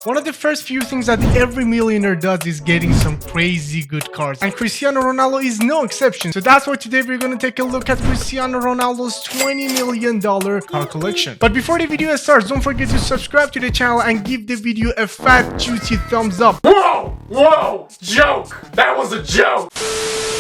One of the first few things that every millionaire does is getting some crazy good cars, and Cristiano Ronaldo is no exception. So that's why today we're going to take a look at Cristiano Ronaldo's $20 million car collection. But before the video starts, don't forget to subscribe to the channel and give the video a fat juicy thumbs up. Whoa, joke, that was a joke.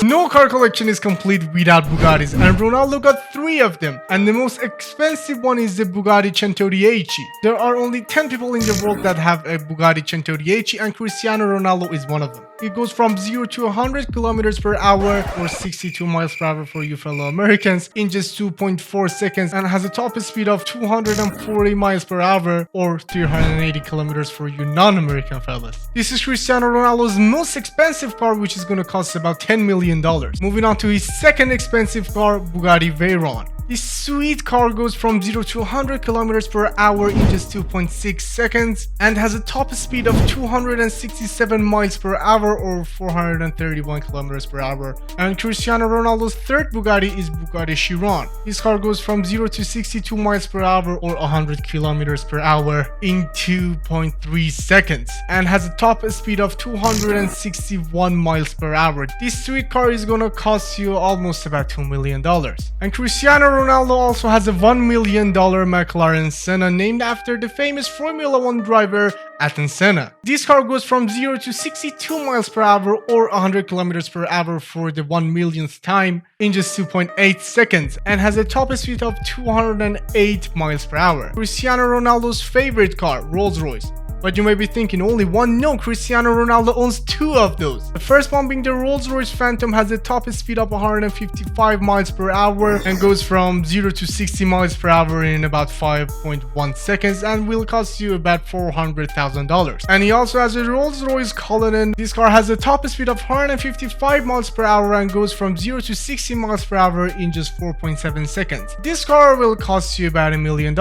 No car collection is complete without Bugattis, and Ronaldo got 3 of them, and the most expensive one is the Bugatti 110. There are only 10 people in the world that have a Bugatti 110, and Cristiano Ronaldo is one of them. It goes from 0 to 100 kilometers per hour or 62 miles per hour for you fellow Americans in just 2.4 seconds, and has a top speed of 240 miles per hour or 380 kilometers for you non-American fellas. This is Cristiano Ronaldo's most expensive car, which is going to cost about $10 million. Moving on to his second expensive car, Bugatti Veyron. This sweet car goes from 0 to 100 kilometers per hour in just 2.6 seconds and has a top speed of 267 miles per hour or 431 kilometers per hour. And Cristiano Ronaldo's third Bugatti is Bugatti Chiron. This car goes from 0 to 62 miles per hour or 100 kilometers per hour in 2.3 seconds and has a top speed of 261 miles per hour. This sweet car is gonna cost you almost about $2 million. And Cristiano Ronaldo also has a $1 million McLaren Senna named after the famous Formula 1 driver Ayrton Senna. This car goes from 0 to 62 miles per hour or 100 kilometers per hour for the 1 millionth time in just 2.8 seconds and has a top speed of 208 miles per hour. Cristiano Ronaldo's favorite car, Rolls-Royce. But you may be thinking only one. No, Cristiano Ronaldo owns 2 of those. The first one being the Rolls-Royce Phantom has a top speed of 155 miles per hour and goes from 0 to 60 miles per hour in about 5.1 seconds and will cost you about $400,000. And he also has a Rolls-Royce Cullinan. This car has a top speed of 155 miles per hour and goes from 0 to 60 miles per hour in just 4.7 seconds. This car will cost you about $1 million.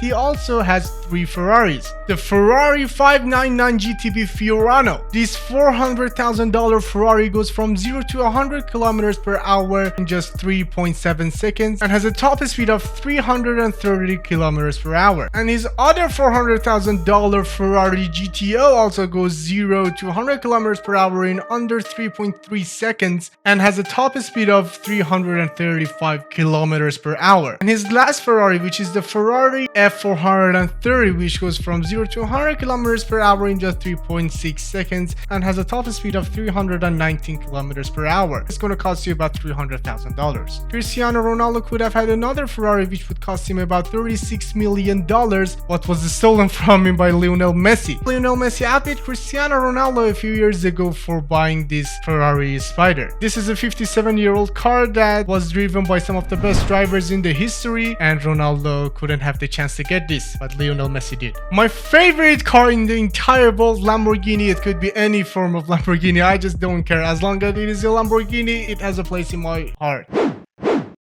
He also has 3 Ferraris. The Ferrari 599 GTB Fiorano. This $400,000 Ferrari goes from 0 to 100 kilometers per hour in just 3.7 seconds and has a top speed of 330 kilometers per hour. And his other $400,000 Ferrari GTO also goes 0 to 100 kilometers per hour in under 3.3 seconds and has a top speed of 335 kilometers per hour. And his last Ferrari, which is the Ferrari F430, which goes from 0 to 100 kilometers per hour in just 3.6 seconds and has a top speed of 319 kilometers per hour. It's going to cost you about $300,000. Cristiano Ronaldo could have had another Ferrari which would cost him about $36 million, but was stolen from him by Lionel Messi. Lionel Messi outbid Cristiano Ronaldo a few years ago for buying this Ferrari Spider. This is a 57-year-old car that was driven by some of the best drivers in the history, and Ronaldo couldn't have the chance to get this, but Lionel Messi did. My favorite car in the entire world, Lamborghini. It could be any form of Lamborghini, I just don't care. As long as it is a Lamborghini, it has a place in my heart.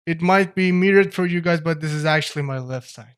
It might be mirrored for you guys, but this is actually my left side.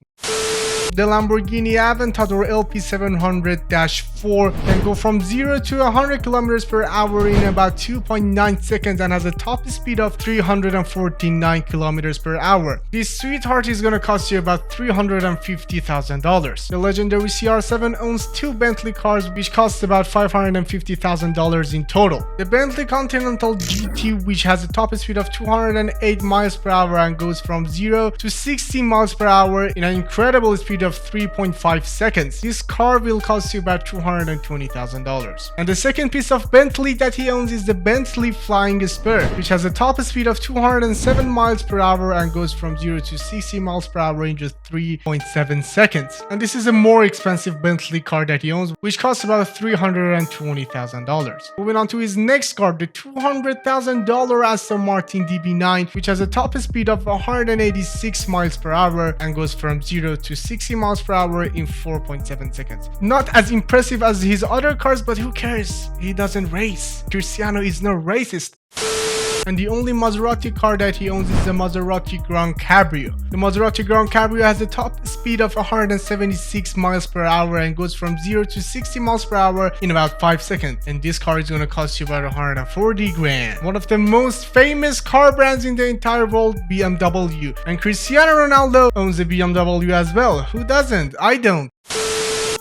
The Lamborghini Aventador LP700-4 can go from 0 to 100 kilometers per hour in about 2.9 seconds and has a top speed of 349 kilometers per hour. This sweetheart is gonna cost you about $350,000. The legendary CR7 owns 2 Bentley cars which cost about $550,000 in total. The Bentley Continental GT, which has a top speed of 208 miles per hour and goes from 0 to 60 miles per hour in an incredible speed of 3.5 seconds. This car will cost you about $220,000. And the second piece of Bentley that he owns is the Bentley Flying Spur, which has a top speed of 207 miles per hour and goes from 0 to 60 miles per hour in just 3.7 seconds. And this is a more expensive Bentley car that he owns, which costs about $320,000. Moving on to his next car, the $200,000 Aston Martin DB9, which has a top speed of 186 miles per hour and goes from 0 to 60 miles per hour in 4.7 seconds. Not as impressive as his other cars, but who cares? He doesn't race. Cristiano is no racist. And the only Maserati car that he owns is the Maserati Grand Cabrio. The Maserati Grand Cabrio has a top speed of 176 miles per hour and goes from 0 to 60 miles per hour in about 5 seconds. And this car is going to cost you about 140 grand. One of the most famous car brands in the entire world, BMW. And Cristiano Ronaldo owns a BMW as well. Who doesn't? I don't.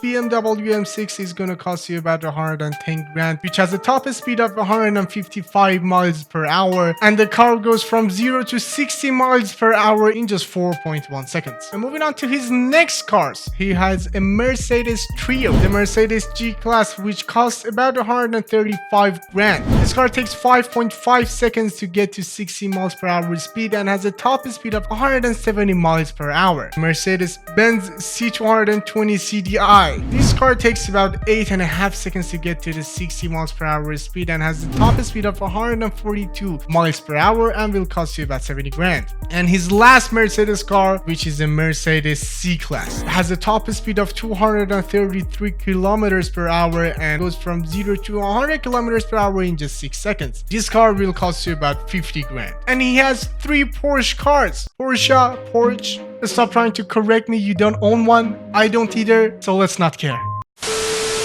BMW M6 is gonna cost you about 110 grand, which has a top speed of 155 miles per hour, and the car goes from 0 to 60 miles per hour in just 4.1 seconds. And moving on to his next cars, he has a Mercedes Trio, the Mercedes G-Class, which costs about 135 grand. This car takes 5.5 seconds to get to 60 miles per hour speed and has a top speed of 170 miles per hour. Mercedes-Benz C220 CDI. This car takes about 8.5 seconds to get to the 60 miles per hour speed and has the top speed of 142 miles per hour and will cost you about 70 grand. And his last Mercedes car, which is a Mercedes C-Class, has a top speed of 233 kilometers per hour and goes from 0 to 100 kilometers per hour in just 6 seconds. This car will cost you about 50 grand. And he has 3 Porsche cars. Porsche. Stop trying to correct me. You don't own one. I don't either. So let's not care.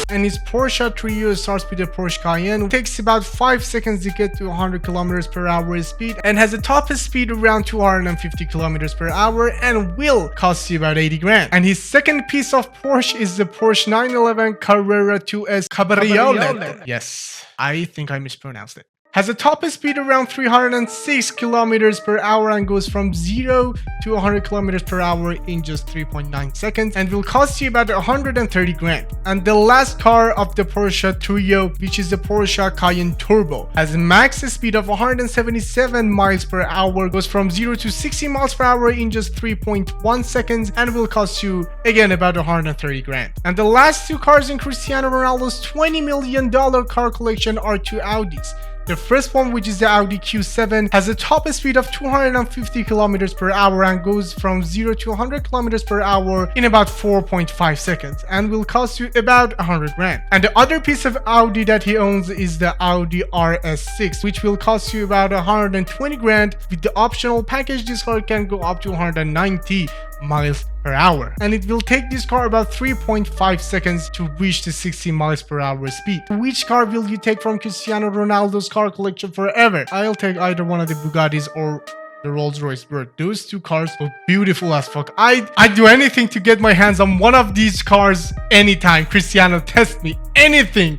And his Porsche Trio starts with a Porsche Cayenne. It takes about 5 seconds to get to 100 kilometers per hour speed and has a top speed around 250 kilometers per hour and will cost you about 80 grand. And his second piece of Porsche is the Porsche 911 Carrera 2S Cabriolet. Yes, I think I mispronounced it. Has a top speed around 306 kilometers per hour and goes from 0 to 100 kilometers per hour in just 3.9 seconds and will cost you about 130 grand. And the last car of the Porsche Trio, which is the Porsche Cayenne Turbo, has a max speed of 177 miles per hour, goes from 0 to 60 miles per hour in just 3.1 seconds and will cost you again about 130 grand. And the last 2 cars in Cristiano Ronaldo's $20 million car collection are 2 Audis. The first one, which is the Audi Q7, has a top speed of 250 kilometers per hour and goes from 0 to 100 kilometers per hour in about 4.5 seconds and will cost you about 100 grand. And the other piece of Audi that he owns is the Audi RS6, which will cost you about 120 grand. With the optional package, this car can go up to 190 miles per hour, and it will take this car about 3.5 seconds to reach the 60 miles per hour speed. Which car will you take from Cristiano Ronaldo's car collection forever? I'll take either one of the Bugattis or the Rolls-Royce. Bro, those 2 cars are beautiful as fuck. I'd do anything to get my hands on one of these cars anytime. Cristiano, test me. Anything.